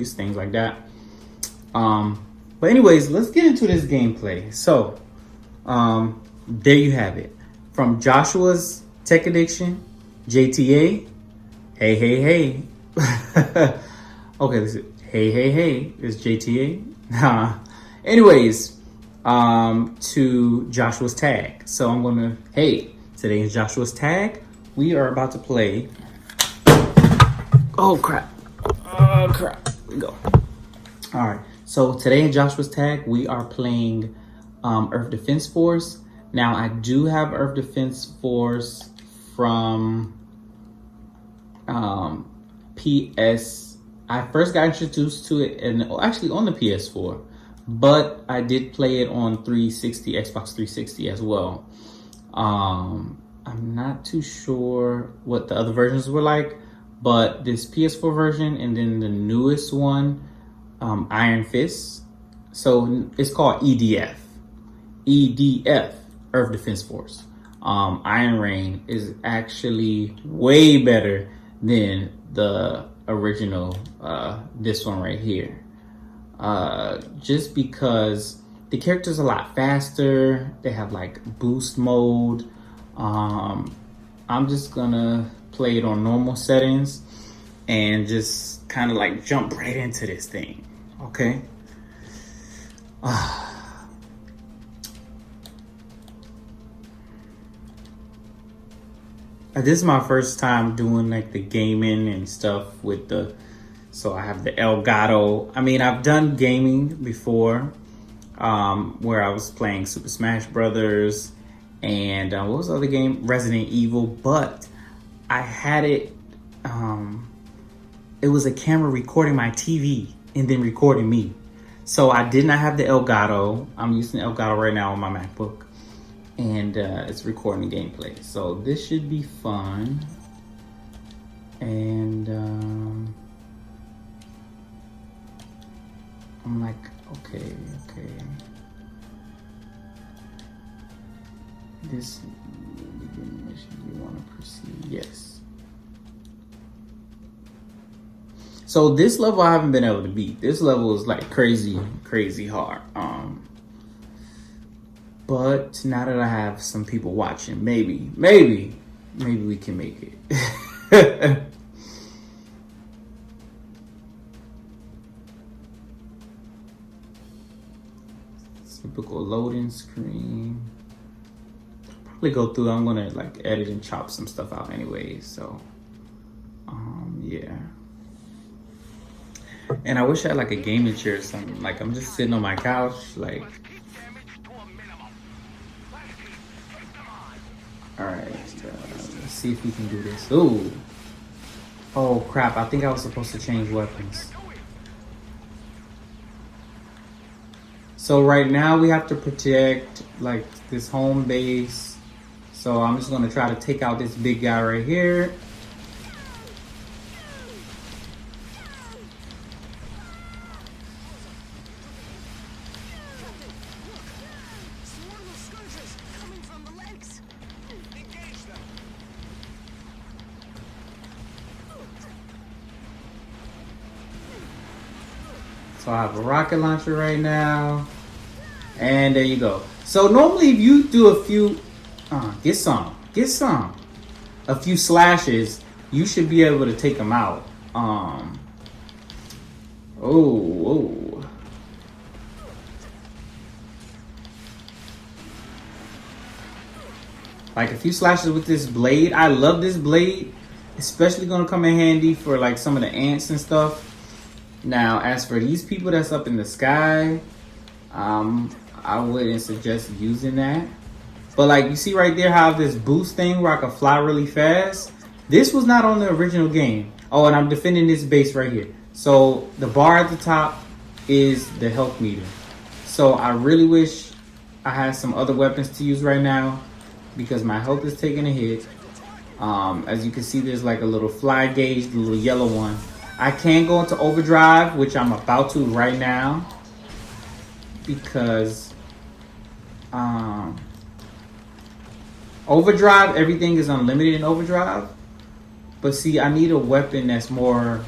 things like that. But anyways, let's get into this gameplay. So, there you have it. From Joshua's Tech Addiction, JTA. Hey, hey, hey. Okay, listen. Hey, hey, hey. It's JTA. Anyways, to Joshua's Tag. So I'm gonna, hey, today is Joshua's Tag. We are about to play. Oh crap. Oh crap. Here we go. All right. So today in Joshua's Tag, we are playing Earth Defense Force. Now I do have Earth Defense Force from PS. I first got introduced to it and actually on the PS4, but I did play it on 360, Xbox 360 as well. I'm not too sure what the other versions were like, but this PS4 version and then the newest one, Iron Fist. So it's called EDF. EDF, Earth Defense Force. Iron Rain is actually way better than the original, this one right here. Just because the character's a lot faster. They have like boost mode. I'm just gonna play it on normal settings and just kind of like jump right into this thing. Okay. This is my first time doing like the gaming and stuff with the, so I have the Elgato. I mean, I've done gaming before, where I was playing Super Smash Brothers and what was the other game? Resident Evil, but I had it, it was a camera recording my TV and then recording me. So I did not have the Elgato. I'm using the Elgato right now on my MacBook. And it's recording the gameplay. So this should be fun. And I'm like, okay. This mission, you want to proceed? Yes. So this level I haven't been able to beat. This level is like crazy hard. But now that I have some people watching, maybe we can make it. Typical loading screen. Probably go through. I'm gonna like edit and chop some stuff out anyway. So, yeah. And I wish I had like a gaming chair or something. Like I'm just sitting on my couch, like. All right, let's see if we can do this. Ooh. Oh crap, I think I was supposed to change weapons. So right now we have to protect like this home base. So I'm just gonna try to take out this big guy right here. So I have a rocket launcher right now. And there you go. So normally if you do a few, get some. A few slashes, you should be able to take them out. Like a few slashes with this blade. I love this blade. Especially gonna come in handy for like some of the ants and stuff. Now, as for these people that's up in the sky, I wouldn't suggest using that. But like you see right there how this boost thing where I can fly really fast. This was not on the original game. Oh, and I'm defending this base right here. So the bar at the top is the health meter. So I really wish I had some other weapons to use right now because my health is taking a hit. As you can see, there's like a little fly gauge, the little yellow one. I can go into overdrive, which I'm about to right now because overdrive, everything is unlimited in overdrive. But see, I need a weapon that's more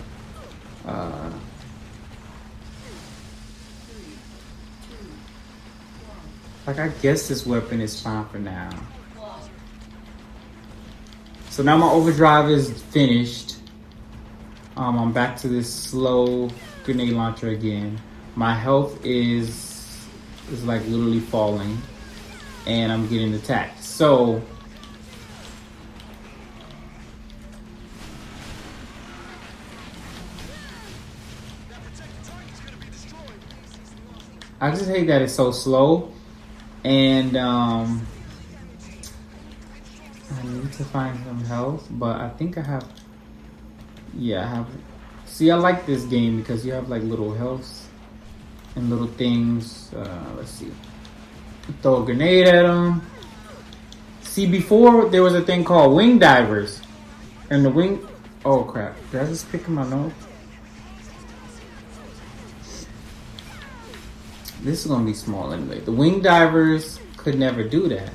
Like, I guess this weapon is fine for now. So now my overdrive is finished. I'm back to this slow grenade launcher again. My health is like literally falling, and I'm getting attacked. So I just hate that it's so slow, and I need to find some health, but I think I have. Yeah, I have. See, I like this game because you have like little healths and little things. Let's see. Throw a grenade at them. See, before there was a thing called wing divers, and the wing. Oh crap! Did I just pick my nose? This is gonna be small anyway. The wing divers could never do that.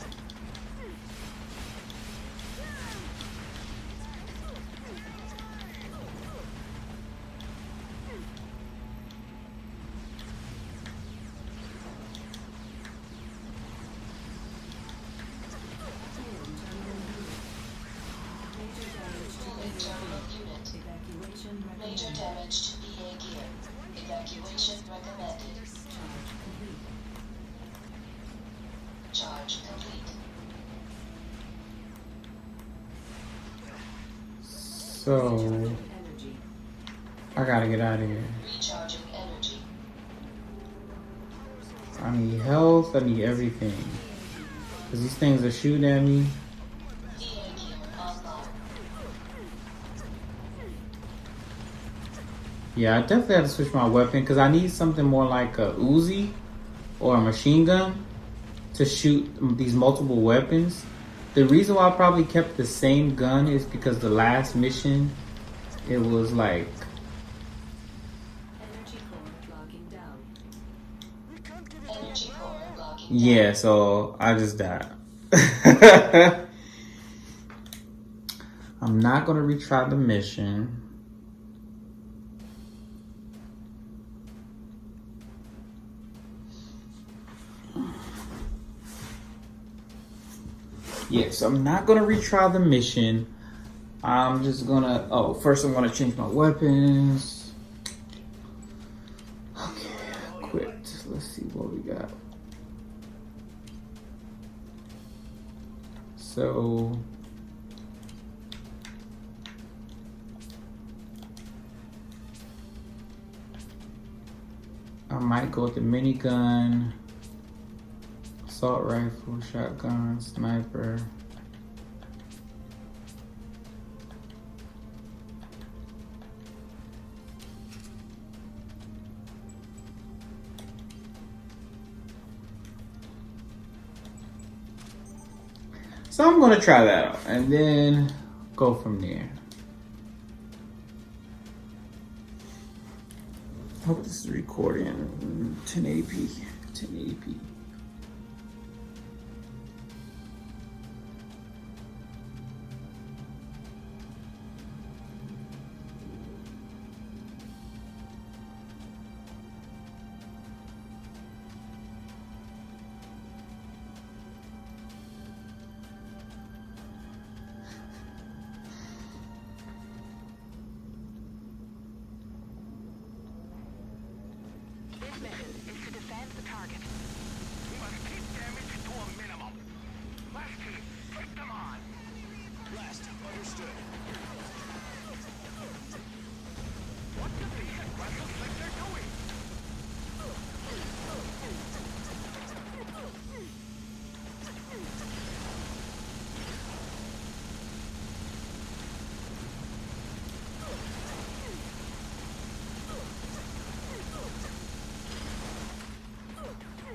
Major damage to PA gear. Evacuation recommended. Charge complete. So I gotta get out of here. Recharging energy. I need health. I need everything. Cause these things are shooting at me. PA gear online. Yeah, I definitely have to switch my weapon because I need something more like a Uzi or a machine gun to shoot these multiple weapons. The reason why I probably kept the same gun is because the last mission, it was like, Energy core locking down. yeah, so I just died. I'm not gonna retry the mission. Yes, I'm not gonna retry the mission. I'm just gonna, first I'm gonna change my weapons. Okay, quit. Let's see what we got. So, I might go with the minigun. Assault rifle, shotgun, sniper. So I'm gonna try that out and then go from there. Hope this is recording 1080p. 1080p. Is to defend the target. We must keep damage to a minimum. Last team, take them on. Blast, understood. What do these aggressors think they're doing?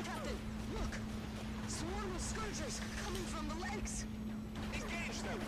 Captain, look! Swarm of scourgers coming from the lakes! Engage them.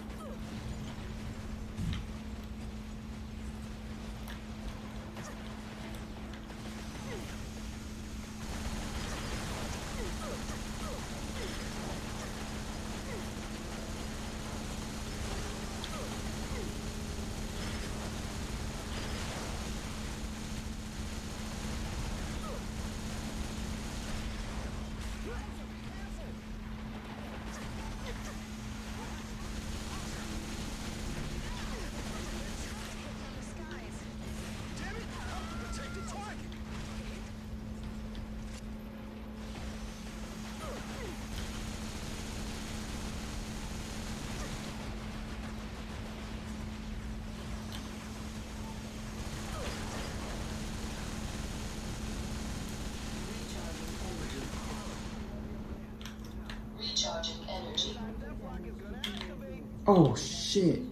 Oh shit.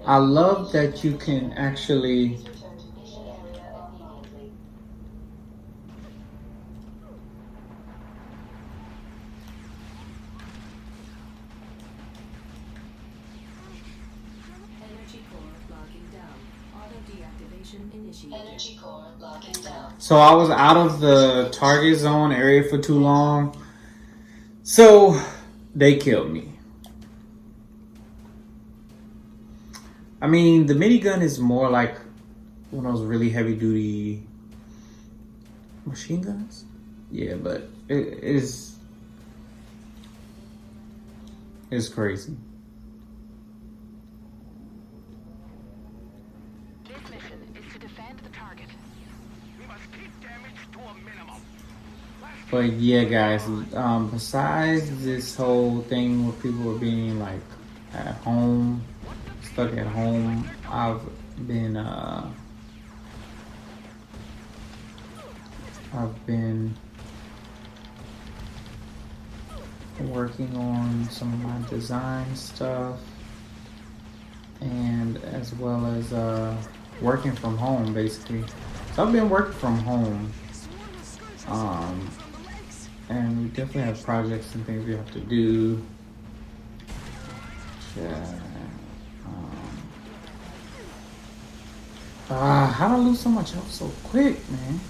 I love that you can actually. Return to mission area immediately. Energy core locking down. Auto deactivation initiated. Energy core locking down. So I was out of the target zone area for too long. So they killed me. I mean, the minigun is more like one of those really heavy duty machine guns. Yeah, but it's crazy. This mission is to defend the target. We must keep damage to a minimum. Last But yeah, guys. Besides this whole thing where people were being like at home, stuck at home, I've been working on some of my design stuff, and as well as working from home basically. So I've been working from home, and we definitely have projects and things we have to do. Yeah. How do I lose so much health so quick, man?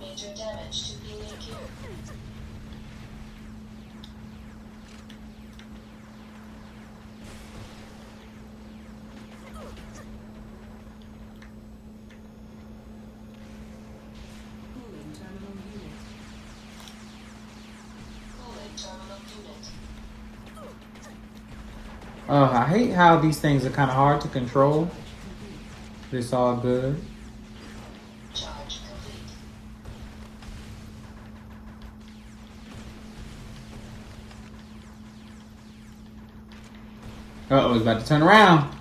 Major damage to healing gear. Cooling terminal unit. Cooling terminal unit. I hate how these things are kind of hard to control. But it's all good. Charge complete. Uh-oh, it's about to turn around.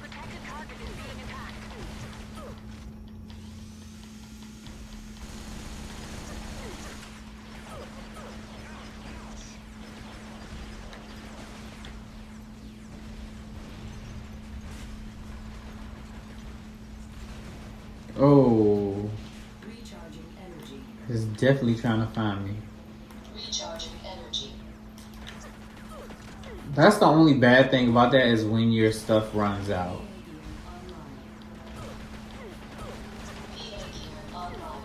protected target is being attacked. Oh, Recharging energy. it's definitely trying to find me. Recharging energy. That's the only bad thing about that is when your stuff runs out. Gear online. PA gear online.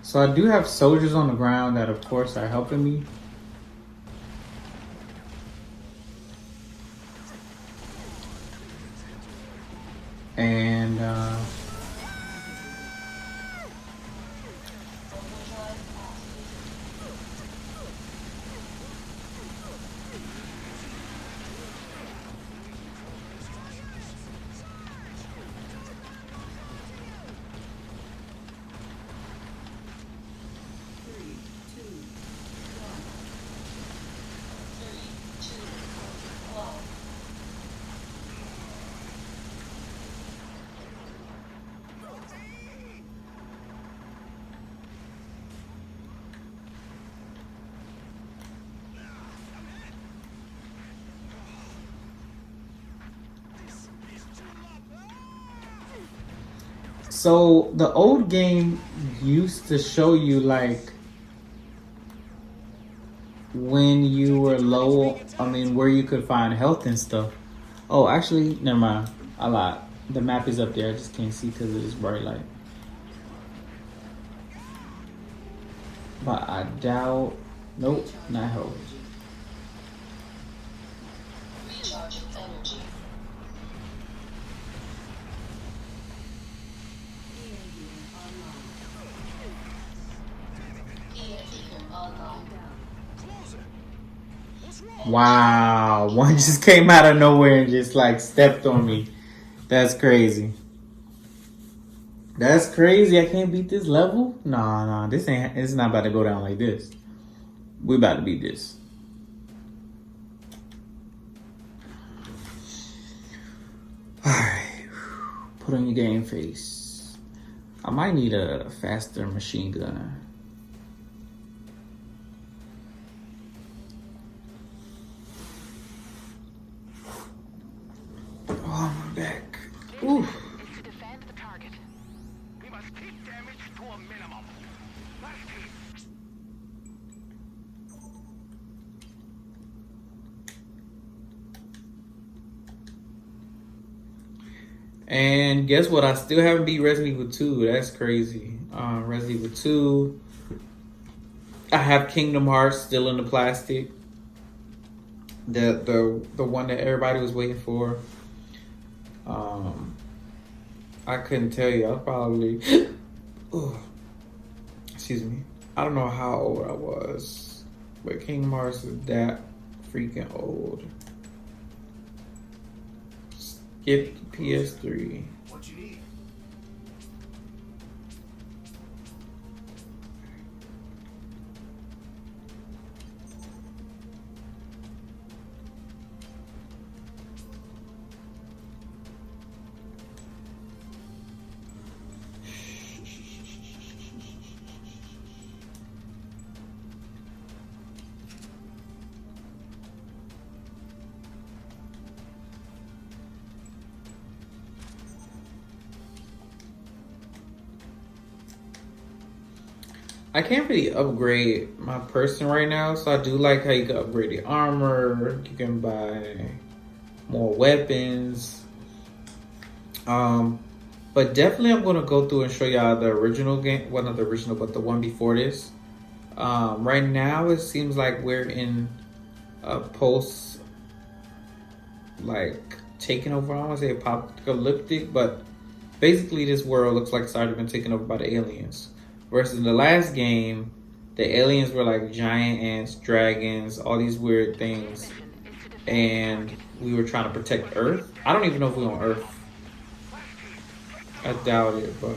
So I do have soldiers on the ground that, of course, are helping me. And Overdrive activated. Three, two, 3, 2, 1. so the old game used to show you like when you were low, I mean, where you could find health and stuff. Oh, actually, never mind. I lied. The map is up there. I just can't see because of this bright light. But I doubt. Nope, not health. Recharging energy. PA gear online. PA gear online. Down. Close it. What's Wow, one just came out of nowhere and just like stepped on me. That's crazy. That's crazy. I can't beat this level. Nah, this ain't. It's not about to go down like this. We about to beat this. All right, put on your game face. I might need a faster machine gun. Oh, my back. Ooh. Is to defend the target. We must keep damage to a minimum. Last team. And guess what? I still haven't beat Resident Evil 2. That's crazy. Resident Evil 2. I have Kingdom Hearts still in the plastic. The one that everybody was waiting for. I couldn't tell you. I was probably excuse me. I don't know how old I was, but Kingdom Hearts is that freaking old. Skip PS3. What you need? I can't really upgrade my person right now, so I do like how you can upgrade the armor. You can buy more weapons. But definitely I'm gonna go through and show y'all the original game. Well, not the original, but the one before this. Right now it seems like we're in a post, like, taking over. I don't want to say apocalyptic, but basically this world looks like it's already been taken over by the aliens. Versus in the last game, the aliens were like giant ants, dragons, all these weird things, and we were trying to protect Earth. I don't even know if we're on Earth. I doubt it, but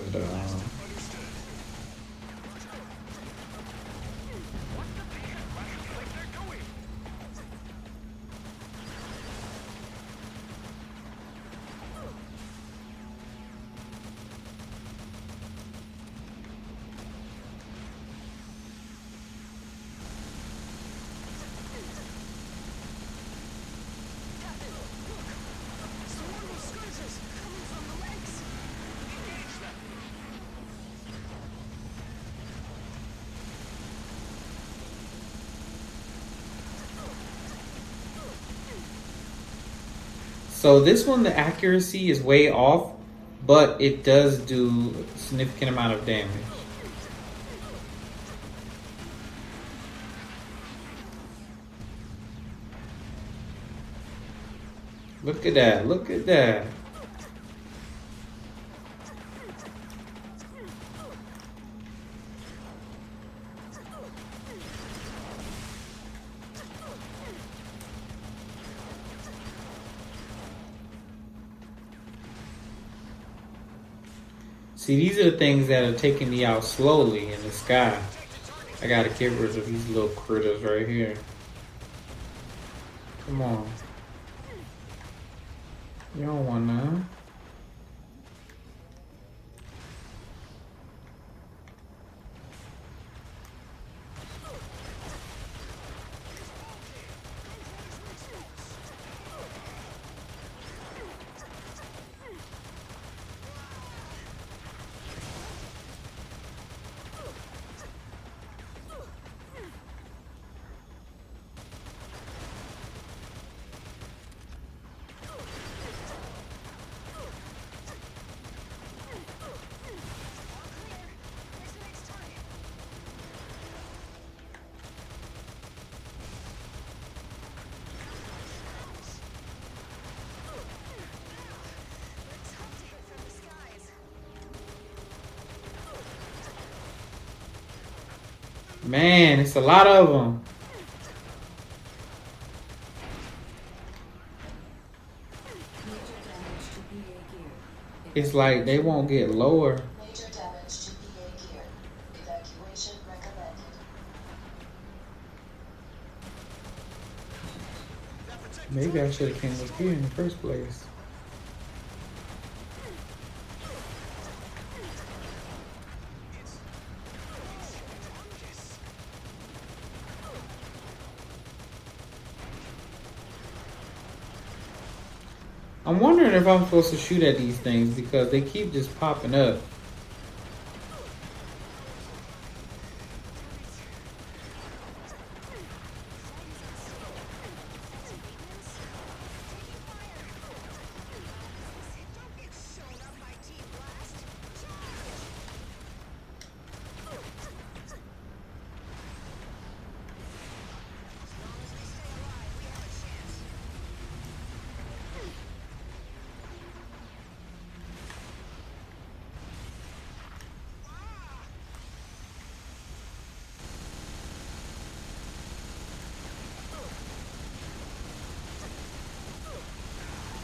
so this one, the accuracy is way off, but it does do a significant amount of damage. Look at that, look at that. See, these are the things that are taking me out slowly in the sky. I gotta get rid of these little critters right here. Come on. You don't want none. Man, it's a lot of them. It's like they won't get lower. Major damage to PA gear. Evacuation recommended. Maybe I should have came up here in the first place. I'm wondering if I'm supposed to shoot at these things because they keep just popping up.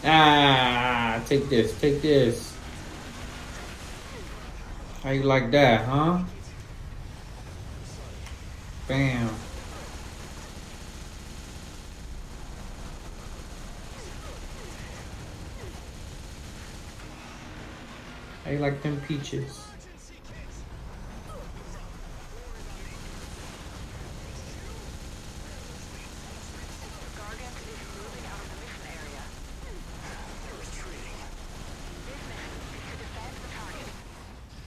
Ah, take this, take this. How you like that, huh? Bam. How you like them peaches? Gargant is moving out of the mission area. They're retreating. This mission is to defend the target.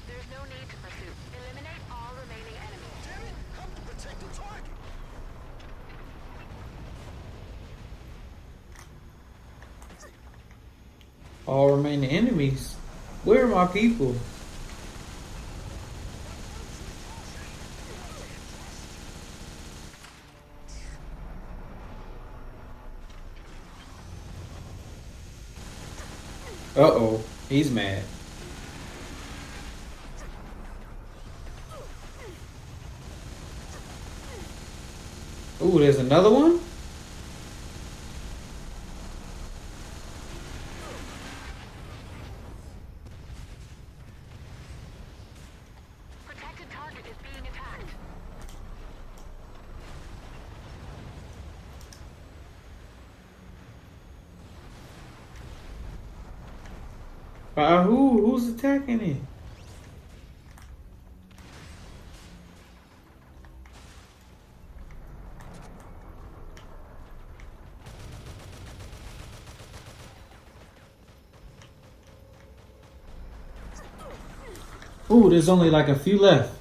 There's no need to pursue. Eliminate all remaining enemies. Damn it! Come to protect the target! All remaining enemies. Where are my people? Uh-oh, he's mad. Ooh, there's another one? Protected target is being attacked. Who's attacking it? Ooh, there's only like a few left.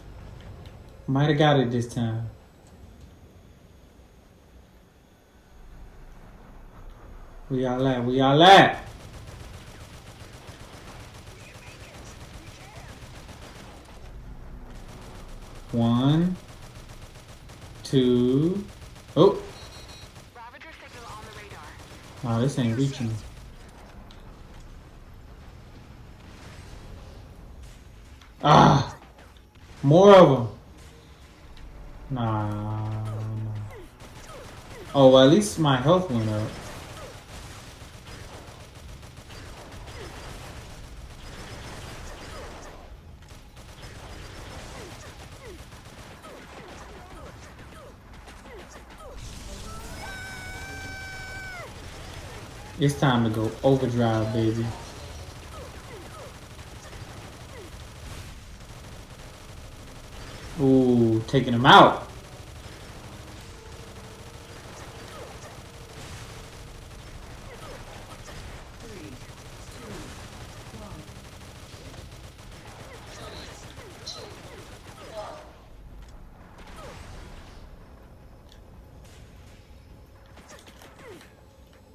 Might have got it this time. Where y'all at? Where y'all at? One, two. Oh, Ravager signal on the radar. wow, this ain't reaching. Ah, more of them. Nah. Oh, well, at least my health went up. It's time to go overdrive, baby. Ooh, taking him out.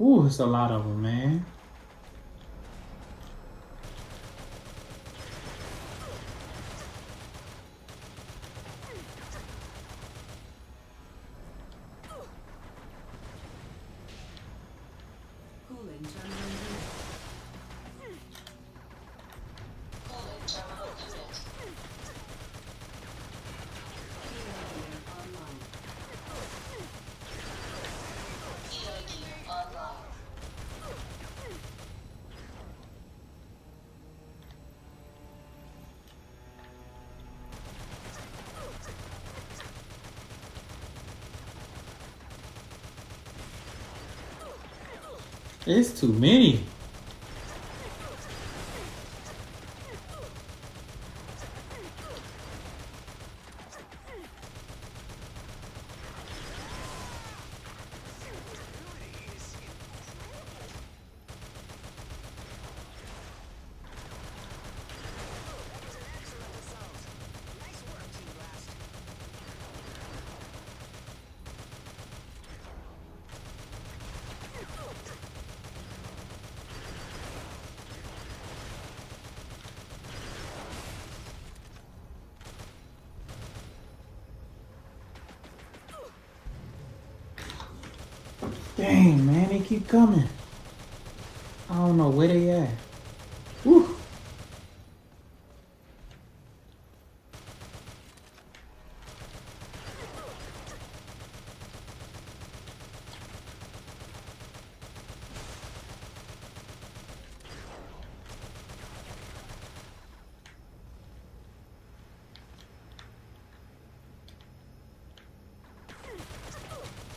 Ooh, it's a lot of them, man. Cooling terminal unit. Cooling terminal unit. Gear online. EI gear online. It's too many. Dang, man, they keep coming. I don't know where they at. Whew.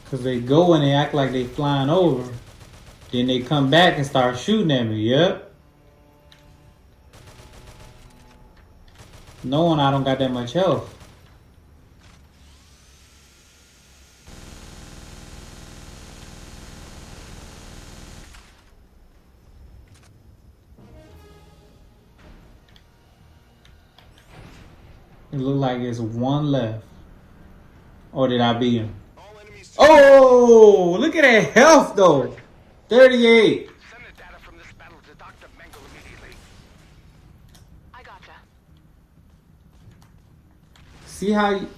Cause they go and they act like they flying over. Then they come back and start shooting at me. Yep. Knowing I don't got that much health. It look like it's one left. Or did I beat him? All enemies. Oh, look at that health though. 38. Send the data from this battle to Dr. Mengele immediately. I gotcha. See how you...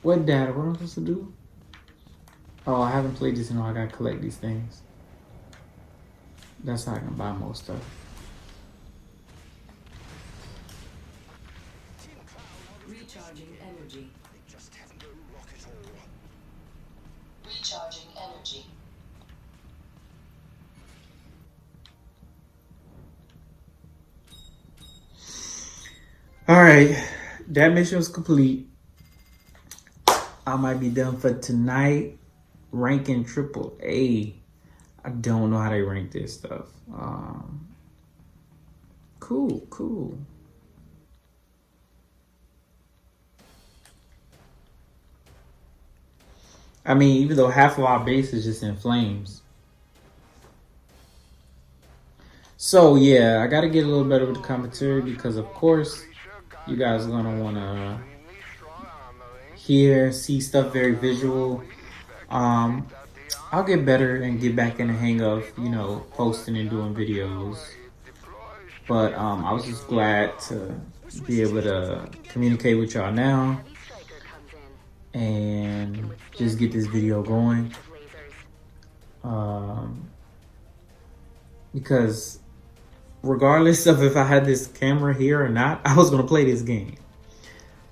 What data? What am I supposed to do? Oh, I haven't played this in a while. I gotta collect these things. That's how I can buy more stuff. Recharging energy. They just have no rock at all. Recharging energy. Alright. That mission was complete. I might be done for tonight. Ranking triple A. I don't know how they rank this stuff. Cool. I mean, even though half of our base is just in flames. So, yeah, I got to get a little better with the commentary because, of course, you guys are going to want to hear, see stuff very visual. I'll get better and get back in the hang of, posting and doing videos. But I was just glad to be able to communicate with y'all now and just get this video going. Because regardless of if I had this camera here or not, I was going to play this game.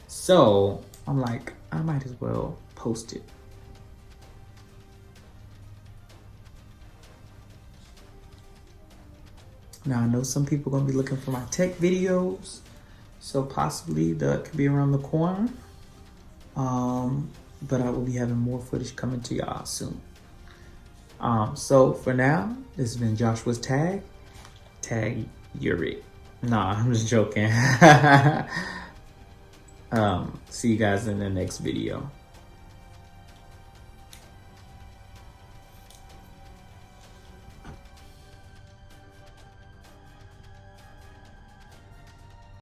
So I'm like, I might as well post it. Now I know some people are going to be looking for my tech videos. So possibly that could be around the corner. But I will be having more footage coming to y'all soon. So for now, this has been Joshua's Tag. Tag, you're it. Nah, I'm just joking. See you guys in the next video.